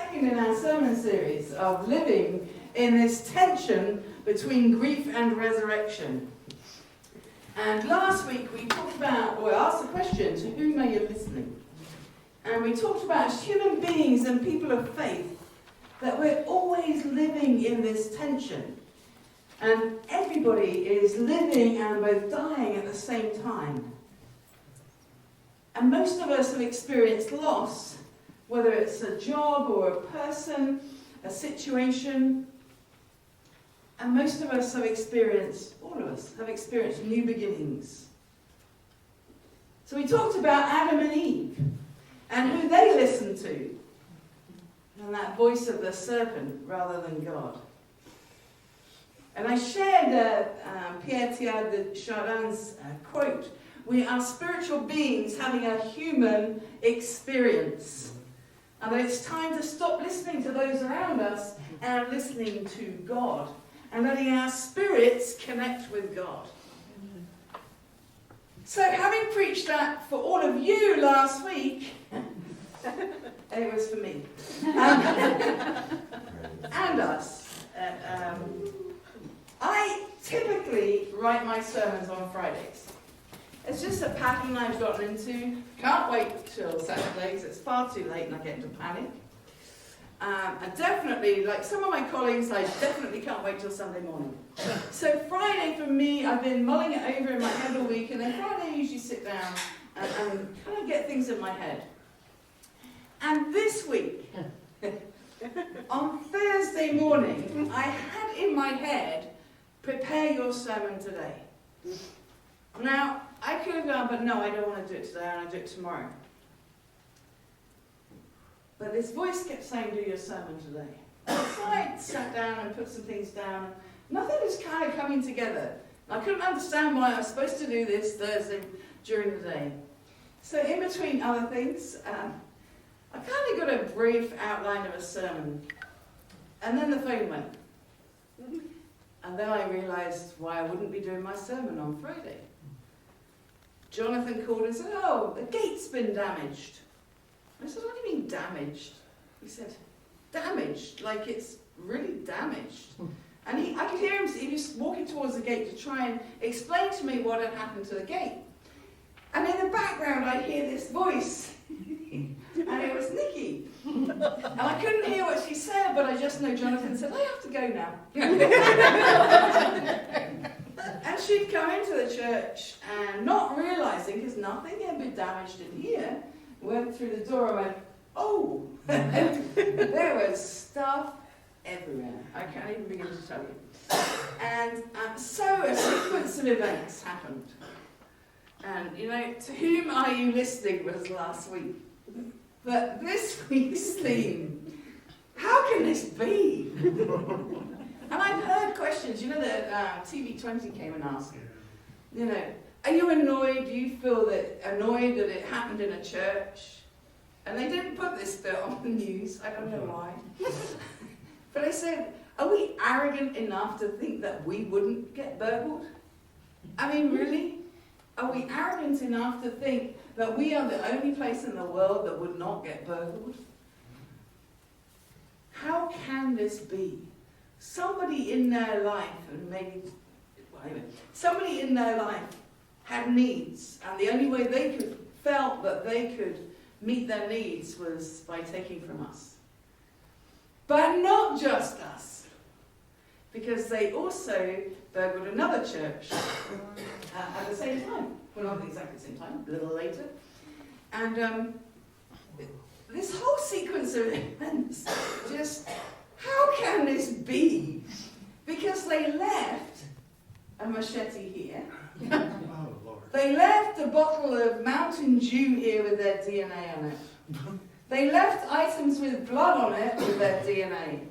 second in our sermon series of living in this tension between grief and resurrection. And last week we talked about, or asked the question, to whom are you listening? And we talked about as human beings and people of faith that we're always living in this tension. And everybody is living and both dying at the same time. And most of us have experienced loss, whether it's a job or a person, a situation. And most of us have experienced, all of us, have experienced new beginnings. So we talked about Adam and Eve and who they listened to. And that voice of the serpent rather than God. And I shared Pierre Teilhard de Chardin's quote, "We are spiritual beings having a human experience." And that it's time to stop listening to those around us and listening to God. And letting our spirits connect with God. So having preached that for all of you last week, it was for me, and us, I typically write my sermons on Fridays. It's just a pattern I've gotten into. Can't wait till Saturdays. It's far too late and I get into panic. And definitely, like some of my colleagues, I definitely can't wait till Sunday morning. So Friday for me, I've been mulling it over in my head all week, and then Friday I usually sit down and kind of get things in my head. And this week, on Thursday morning, I had in my head, prepare your sermon today. Now, I could have gone, but no, I don't want to do it today, I want to do it tomorrow. But this voice kept saying, do your sermon today. So I sat down and put some things down. Nothing was kind of coming together. I couldn't understand why I was supposed to do this Thursday during the day. So in between other things, I kind of got a brief outline of a sermon. And then the phone went. And then I realised why I wouldn't be doing my sermon on Friday. Jonathan called and said, oh, the gate's been damaged. I said, what do you mean damaged? He said, damaged, like it's really damaged. And I could hear him, he was walking towards the gate to try and explain to me what had happened to the gate. And in the background I hear this voice. And it was Nikki. And I couldn't hear what she said, but I just know Jonathan said, I have to go now. And she'd come into the church and not realising, because nothing had been damaged in here, went through the door and went, oh, there was stuff everywhere. I can't even begin to tell you. And so a sequence of events happened. And, you know, to whom are you listening was last week. But this week's theme, how can this be? And I've heard questions, you know, that TV20 came and asked, you know, are you annoyed? Do you feel annoyed that it happened in a church? And they didn't put this bit on the news. I don't know why. But they said, are we arrogant enough to think that we wouldn't get burgled? I mean, really? Are we arrogant enough to think that we are the only place in the world that would not get burgled? How can this be? Somebody in their life, and maybe, well, anyway, somebody in their life had needs, and the only way they felt that they could meet their needs was by taking from us. But not just us, because they also burgled another church at the same time. Well, not exactly the same time, a little later. And this whole sequence of events, just, how can this be? Because they left a machete here. They left a bottle of Mountain Dew here with their DNA on it. They left items with blood on it with their DNA.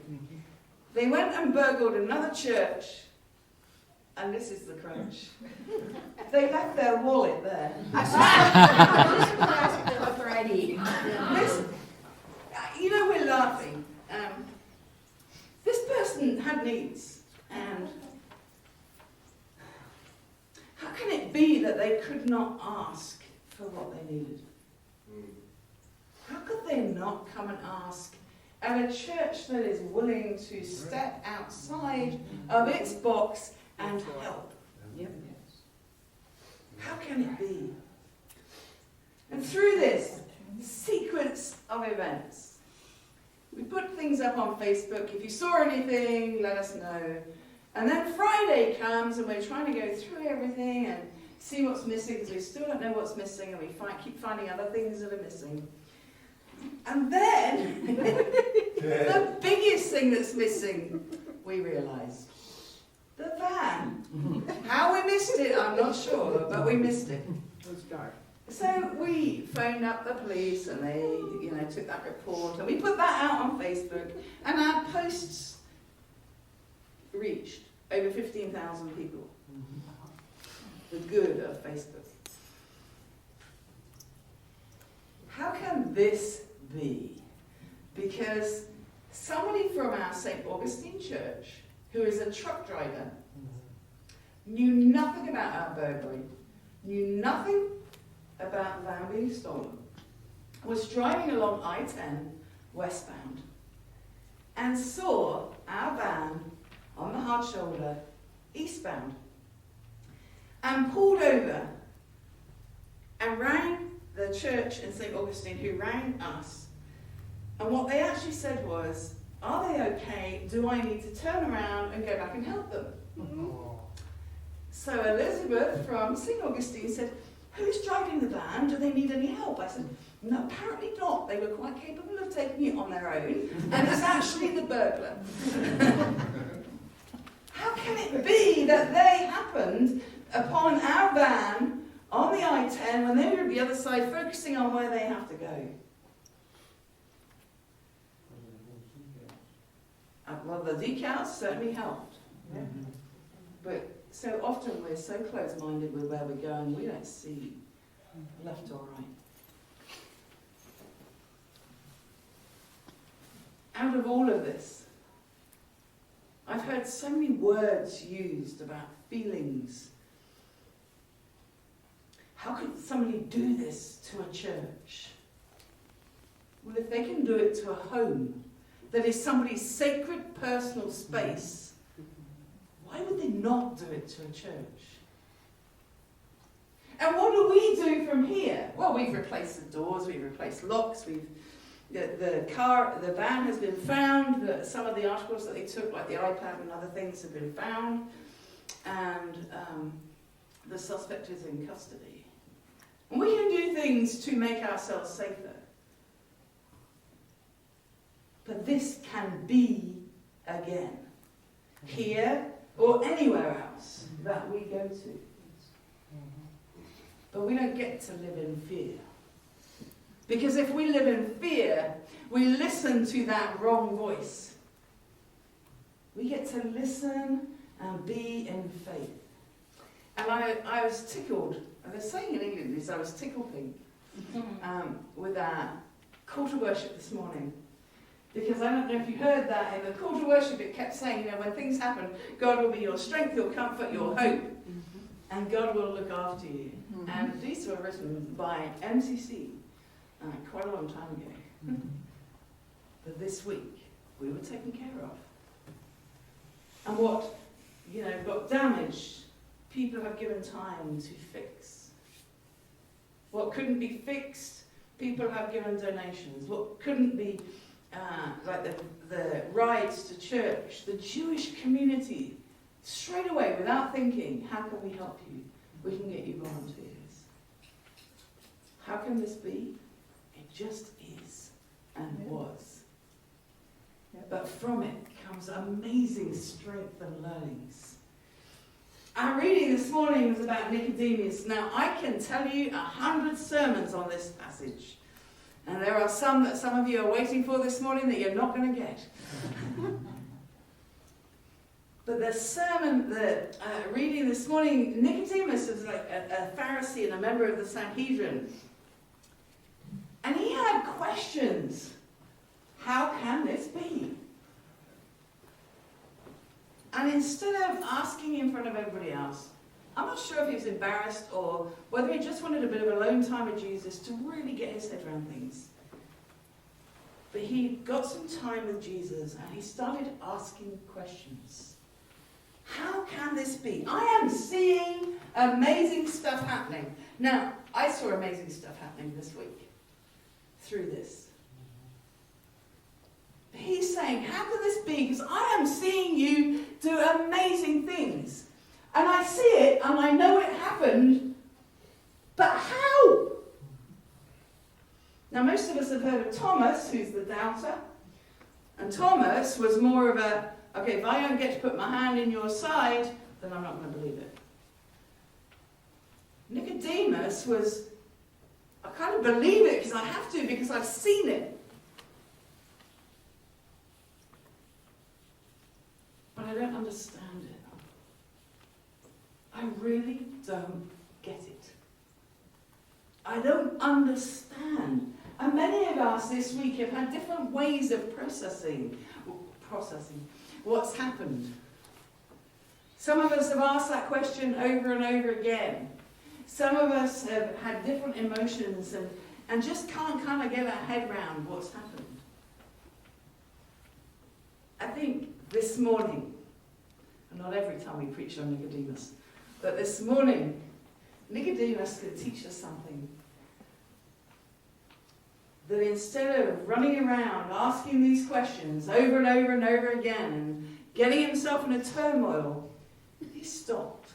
They went and burgled another church, and this is the crunch. They left their wallet there. You know, we're laughing. This person had needs, and how can it be that they could not ask for what they needed? How could they not come and ask and a church that is willing to step outside of its box and help. Yep. How can it be? And through this sequence of events, we put things up on Facebook. If you saw anything, let us know. And then Friday comes and we're trying to go through everything and see what's missing, because we still don't know what's missing, and we keep finding other things that are missing. And then, the biggest thing that's missing, we realise. The van. How we missed it, I'm not sure, but we missed it. It was dark. So we phoned up the police and they, took that report, and we put that out on Facebook, and our posts reached over 15,000 people. The good of Facebook. How can this be? Because somebody from our St. Augustine church, who is a truck driver, knew nothing about our burglary, knew nothing about the van being stolen, was driving along I-10 westbound and saw our van on the hard shoulder eastbound and pulled over and rang the church in St. Augustine, who rang us. And what they actually said was, are they okay? Do I need to turn around and go back and help them? So Elizabeth from St. Augustine said, who's driving the van? Do they need any help? I said, no, apparently not. They were quite capable of taking it on their own. And it's actually the burglar. How can it be that they happened upon our van on the I-10 when they were at the other side, focusing on where they have to go? Well, the decals certainly helped. Yeah. But so often we're so close-minded with where we're going, we don't see left or right. Out of all of this, I've heard so many words used about feelings. How could somebody do this to a church? Well, if they can do it to a home that is somebody's sacred personal space, why would they not do it to a church? And what do we do from here? Well, we've replaced the doors, we've replaced locks, the van has been found, some of the articles that they took, like the iPad and other things, have been found, and the suspect is in custody. And we can do things to make ourselves safer. But this can be again, here or anywhere else that we go to. But we don't get to live in fear. Because if we live in fear, we listen to that wrong voice. We get to listen and be in faith. And I was tickled, and they're saying in England this, I was tickled pink with our call to worship this morning. Because I don't know if you heard that in the call to worship, it kept saying, when things happen, God will be your strength, your comfort, your hope, and God will look after you. And these were written by MCC quite a long time ago. But this week, we were taken care of. And what, got damaged, people have given time to fix. What couldn't be fixed, people have given donations. What couldn't be like the rides to church, the Jewish community, straight away, without thinking, how can we help you? We can get you volunteers. How can this be? It just is and was. But from it comes amazing strength and learnings. Our reading this morning was about Nicodemus. Now, I can tell you 100 sermons on this passage. And there are some that some of you are waiting for this morning that you're not going to get. But the sermon, the reading this morning, Nicodemus is like a Pharisee and a member of the Sanhedrin. And he had questions. How can this be? And instead of asking in front of everybody else, I'm not sure if he was embarrassed or whether he just wanted a bit of alone time with Jesus to really get his head around things. But he got some time with Jesus and he started asking questions. How can this be? I am seeing amazing stuff happening. Now, I saw amazing stuff happening this week through this. He's saying, how can this be? Because I am seeing you do amazing things. And I see it and I know it happened. But how? Now, most of us have heard of Thomas, who's the doubter. And Thomas was more of a, okay, if I don't get to put my hand in your side, then I'm not going to believe it. Nicodemus was, I kind of believe it because I have to, because I've seen it. But I don't understand it. I really don't get it. I don't understand. And many of us this week have had different ways of processing what's happened. Some of us have asked that question over and over again. Some of us have had different emotions and just can't kind of get our head around what's happened. I think this morning, and not every time we preach on Nicodemus, but this morning, Nicodemus could teach us something. That instead of running around asking these questions over and over and over again and getting himself in a turmoil, he stopped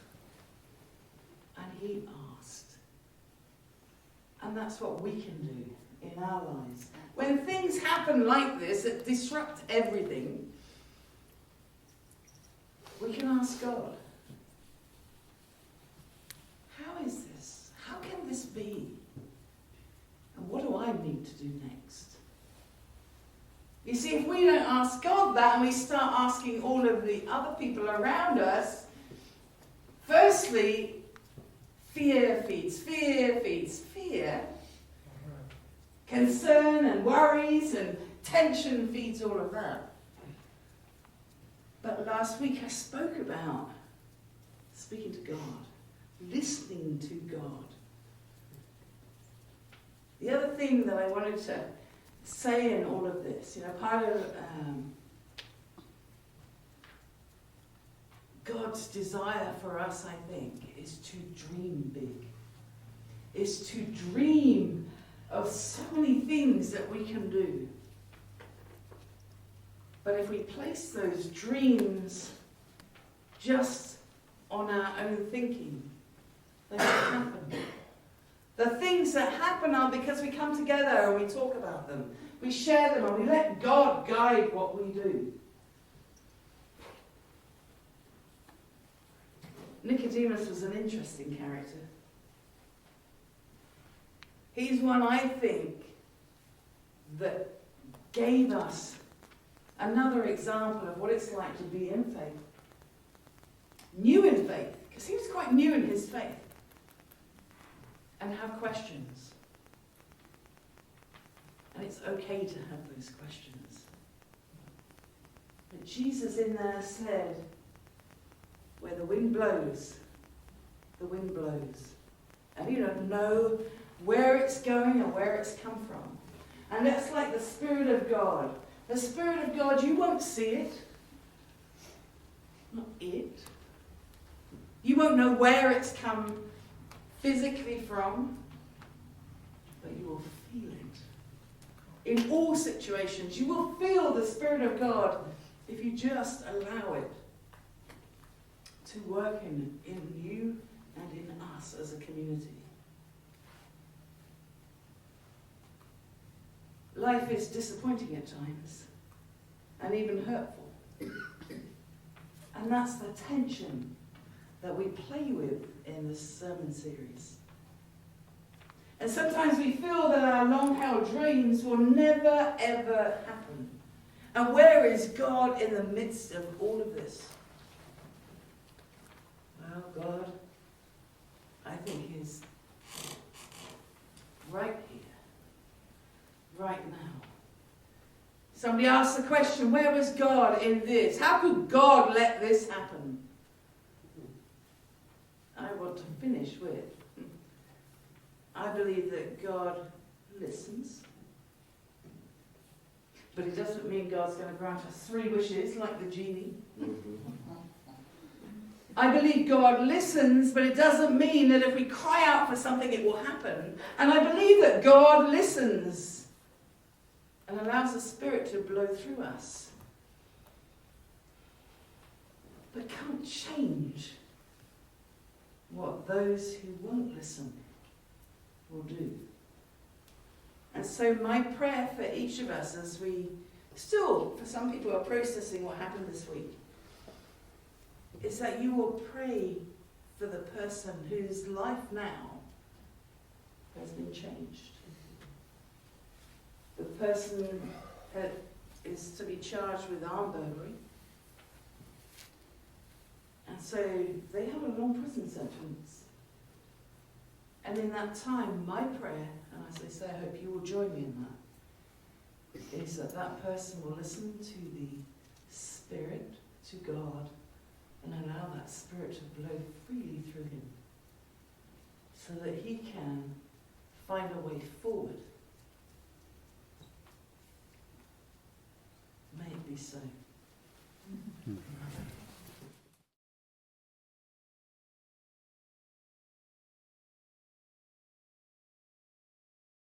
and he asked. And that's what we can do in our lives. When things happen like this that disrupt everything, we can ask God, how is this? How can this be? And what do I need to do next? You see, if we don't ask God that and we start asking all of the other people around us, firstly, fear feeds fear. Concern and worries and tension feeds all of that. But last week I spoke about speaking to God, listening to God. The other thing that I wanted to say in all of this, part of God's desire for us, I think, is to dream big. Is to dream of so many things that we can do. But if we place those dreams just on our own thinking, they don't happen. The things that happen are because we come together and we talk about them. We share them and we let God guide what we do. Nicodemus was an interesting character. He's one, I think, that gave us another example of what it's like to be in faith. New in faith, because he was quite new in his faith. And have questions. And it's okay to have those questions. But Jesus in there said, where the wind blows, the wind blows. And you don't know where it's going and where it's come from. And that's like the Spirit of God. The Spirit of God, you won't see it. Not it. You won't know where it's come physically from, but you will feel it. In all situations, you will feel the Spirit of God if you just allow it to work in you and in us as a community. Life is disappointing at times, and even hurtful. And that's the tension that we play with in this sermon series. And sometimes we feel that our long-held dreams will never, ever happen. And where is God in the midst of all of this? Well, God, I think, is right here, right now. Somebody asked the question, where was God in this? How could God let this happen? I want to finish with, I believe that God listens. But it doesn't mean God's going to grant us 3 wishes like the genie. I believe God listens, but it doesn't mean that if we cry out for something it will happen. And I believe that God listens and allows the Spirit to blow through us, but can't change what those who won't listen will do. And so my prayer for each of us, as we still, for some people, are processing what happened this week, is that you will pray for the person whose life now has been changed. The person is to be charged with armed burglary. And so they have a long prison sentence. And in that time, my prayer, and as I say, I hope you will join me in that, is that that person will listen to the Spirit, to God, and allow that Spirit to blow freely through him so that he can find a way forward. May it be so.